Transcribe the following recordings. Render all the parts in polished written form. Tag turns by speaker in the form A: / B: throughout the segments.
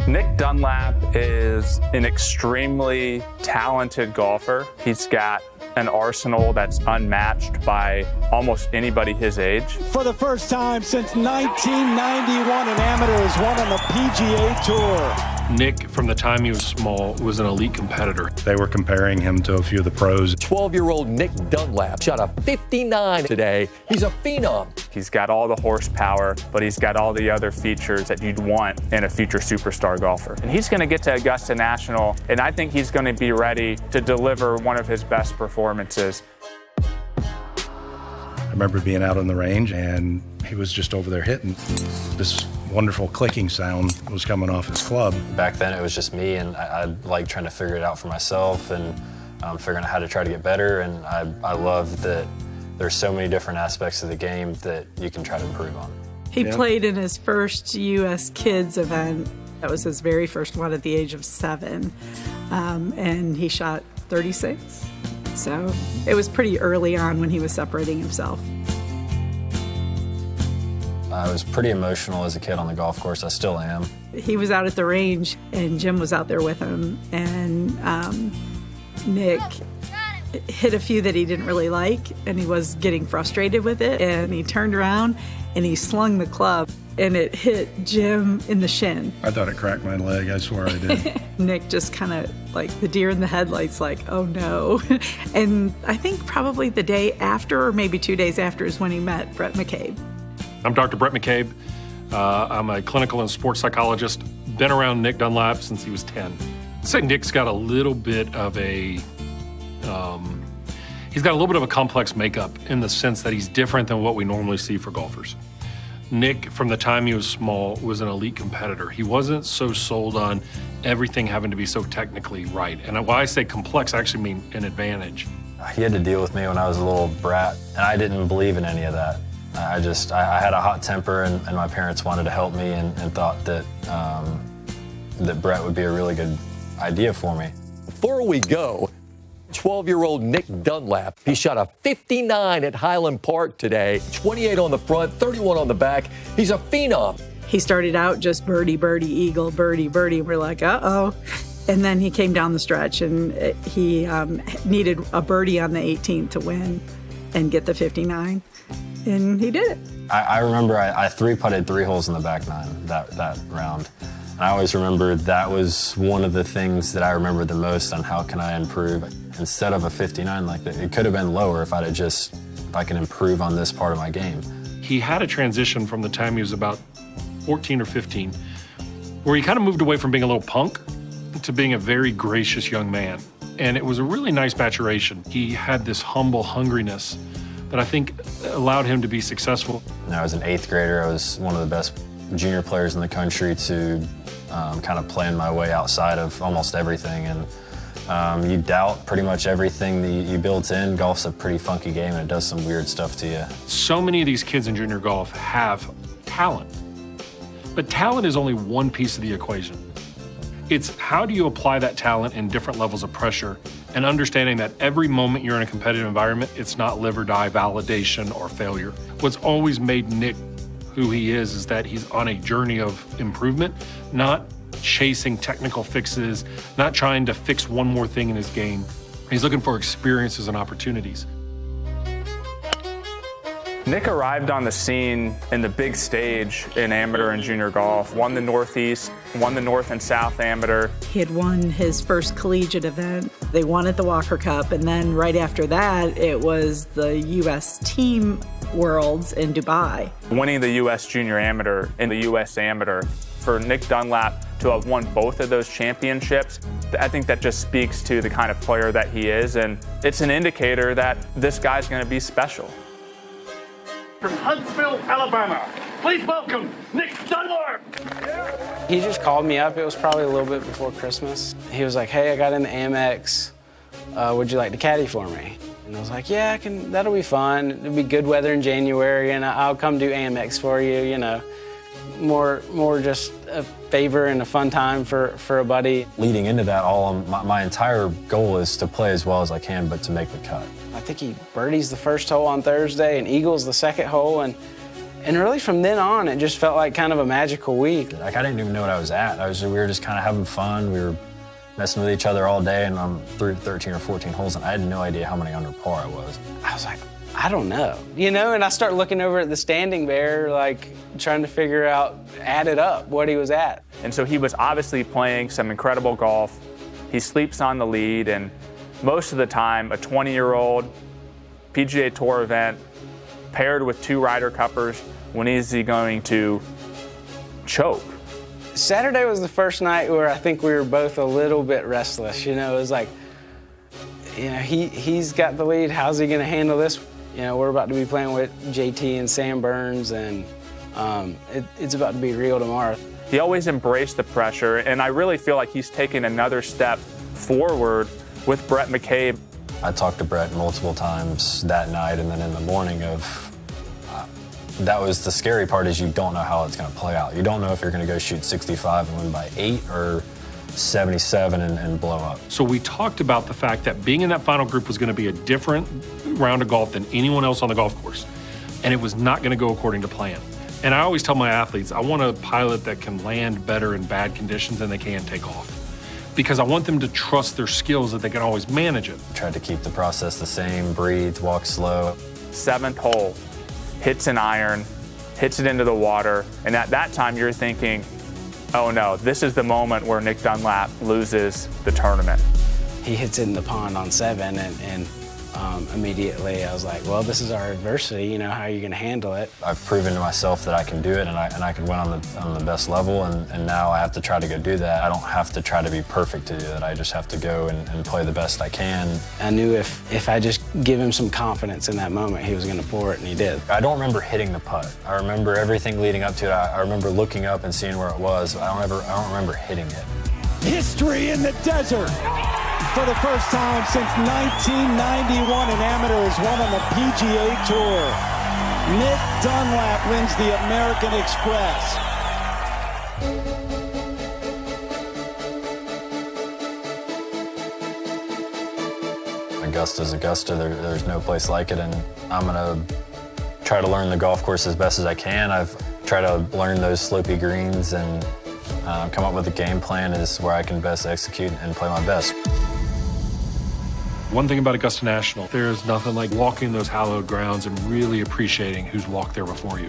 A: Nick Dunlap is an extremely talented golfer. He's got an arsenal that's unmatched by almost anybody his age.
B: For the first time since 1991, an amateur has won on the PGA Tour.
C: Nick, from the time he was small, was an elite competitor.
D: They were comparing him to a few of the pros.
E: 12-year-old Nick Dunlap shot a 59 today. He's a phenom.
A: He's got all the horsepower, but he's got all the other features that you'd want in a future superstar golfer. And he's going to get to Augusta National, and I think he's going to be ready to deliver one of his best performances.
D: I remember being out on the range, and he was just over there hitting. This wonderful clicking sound was coming off his club.
F: Back then it was just me, and I liked trying to figure it out for myself and figuring out how to try to get better. And I love that there's so many different aspects of the game that you can try to improve on.
G: He played in his first U.S. Kids event. That was his very first one at the age of 7. And he shot 36. So it was pretty early on when he was separating himself.
F: I was pretty emotional as a kid on the golf course. I still am.
G: He was out at the range, and Jim was out there with him. And Nick hit a few that he didn't really like, and he was getting frustrated with it. And he turned around, and he slung the club, and it hit Jim in the shin.
D: I thought it cracked my leg. I swear I did.
G: Nick just kind of like the deer in the headlights, like, oh no. And I think probably the day after, or maybe 2 days after, is when he met Brett McCabe.
C: I'm Dr. Brett McCabe. I'm a clinical and sports psychologist. Been around Nick Dunlap since he was 10. I'd say Nick's got a little bit of a, he's got a little bit of a complex makeup in the sense that he's different than what we normally see for golfers. Nick, from the time he was small, was an elite competitor. He wasn't so sold on everything having to be so technically right. And when I say complex, I actually mean an advantage.
F: He had to deal with me when I was a little brat, and I didn't believe in any of that. I had a hot temper, and my parents wanted to help me and thought that that Brett would be a really good idea for me.
E: Before we go, 12-year-old Nick Dunlap, he shot a 59 at Highland Park today, 28 on the front, 31 on the back. He's a phenom.
G: He started out just birdie, birdie, eagle, birdie, birdie. We're like, uh-oh. And then he came down the stretch, and he needed a birdie on the 18th to win and get the 59. And he did it.
F: I remember I three-putted 3 holes in the back 9 that round. And I always remember that was one of the things that I remember the most on how can I improve. Instead of a 59 like that, it could have been lower if I could improve on this part of my game.
C: He had a transition from the time he was about 14 or 15, where he kind of moved away from being a little punk to being a very gracious young man. And it was a really nice maturation. He had this humble hungriness that I think allowed him to be successful.
F: When I was an 8th grader, I was one of the best junior players in the country to kind of playing my way outside of almost everything. And you doubt pretty much everything that you built in. Golf's a pretty funky game, and it does some weird stuff to you.
C: So many of these kids in junior golf have talent, but talent is only one piece of the equation. It's how do you apply that talent in different levels of pressure, and understanding that every moment you're in a competitive environment, it's not live or die validation or failure. What's always made Nick who he is that he's on a journey of improvement, not chasing technical fixes, not trying to fix one more thing in his game. He's looking for experiences and opportunities.
A: Nick arrived on the scene in the big stage in amateur and junior golf, won the Northeast, won the North and South Amateur.
G: He had won his first collegiate event. They won at the Walker Cup, and then right after that, it was the U.S. Team Worlds in Dubai.
A: Winning the U.S. Junior Amateur and the U.S. Amateur, for Nick Dunlap to have won both of those championships, I think that just speaks to the kind of player that he is, and it's an indicator that this guy's going to be special.
H: From Huntsville, Alabama, please welcome Nick Dunlap.
I: He just called me up. It was probably a little bit before Christmas. He was like, hey, I got in the Amex. Would you like to caddy for me? And I was like, yeah, I can. That'll be fun. It'll be good weather in January, and I'll come do Amex for you, you know. More just a favor and a fun time for a buddy.
F: Leading into that, my entire goal is to play as well as I can, but to make the cut.
I: I think he birdies the first hole on Thursday and eagles the second hole, and And really from then on, it just felt like kind of a magical week.
F: Like I didn't even know what I was at. We were just kind of having fun. We were messing with each other all day, and I'm through 13 or 14 holes, and I had no idea how many under par I was.
I: I was like, I don't know, and I start looking over at the standing there, like trying to figure out, add it up, what he was at.
A: And so he was obviously playing some incredible golf. He sleeps on the lead, and most of the time, a 20-year-old PGA Tour event paired with 2 Ryder Cuppers, when is he going to choke?
I: Saturday was the first night where I think we were both a little bit restless. It was like, he's got the lead. How's he going to handle this? We're about to be playing with JT and Sam Burns, and it's about to be real tomorrow.
A: He always embraced the pressure, and I really feel like he's taken another step forward with Brett McCabe.
F: I talked to Brett multiple times that night and then in the morning that was the scary part, is you don't know how it's going to play out. You don't know if you're going to go shoot 65 and win by 8 or 77 and blow up.
C: So we talked about the fact that being in that final group was going to be a different round of golf than anyone else on the golf course. And it was not going to go according to plan. And I always tell my athletes, I want a pilot that can land better in bad conditions than they can take off. Because I want them to trust their skills that they can always manage it.
F: Tried to keep the process the same, breathe, walk slow.
A: 7th hole, hits an iron, hits it into the water, and at that time you're thinking, oh no, this is the moment where Nick Dunlap loses the tournament.
I: He hits it in the pond on 7, and immediately I was like, well, this is our adversity, how are you going to handle it?
F: I've proven to myself that I can do it, and I can win on the best level, and now I have to try to go do that. I don't have to try to be perfect to do that. I just have to go and play the best I can.
I: I knew if I just give him some confidence in that moment, he was going to pour it, and he did.
F: I don't remember hitting the putt. I remember everything leading up to it. I remember looking up and seeing where it was, but I don't remember hitting it.
B: History in the desert. For the first time since 1991, an amateur has won on the PGA Tour. Nick Dunlap wins the American Express.
F: Augusta's Augusta. There's no place like it, and I'm going to try to learn the golf course as best as I can. I've tried to learn those slopey greens and come up with a game plan is where I can best execute and play my best.
C: One thing about Augusta National, there's nothing like walking those hallowed grounds and really appreciating who's walked there before you.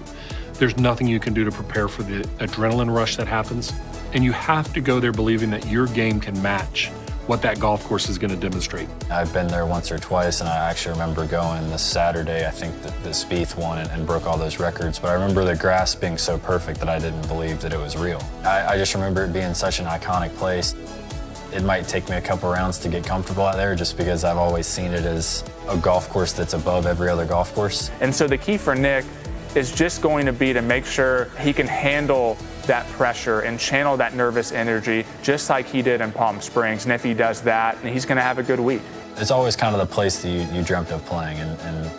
C: There's nothing you can do to prepare for the adrenaline rush that happens, and you have to go there believing that your game can match what that golf course is going to demonstrate.
F: I've been there once or twice, and I actually remember going this Saturday. I think that the Spieth won and broke all those records, but I remember the grass being so perfect that I didn't believe that it was real. I just remember it being such an iconic place. It might take me a couple rounds to get comfortable out there just because I've always seen it as a golf course that's above every other golf course.
A: And so the key for Nick is just going to be to make sure he can handle that pressure and channel that nervous energy just like he did in Palm Springs. And if he does that, he's going to have a good week.
F: It's always kind of the place that you dreamt of playing, and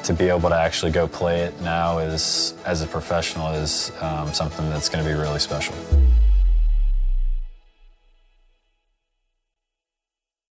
F: to be able to actually go play it now as a professional is something that's going to be really special.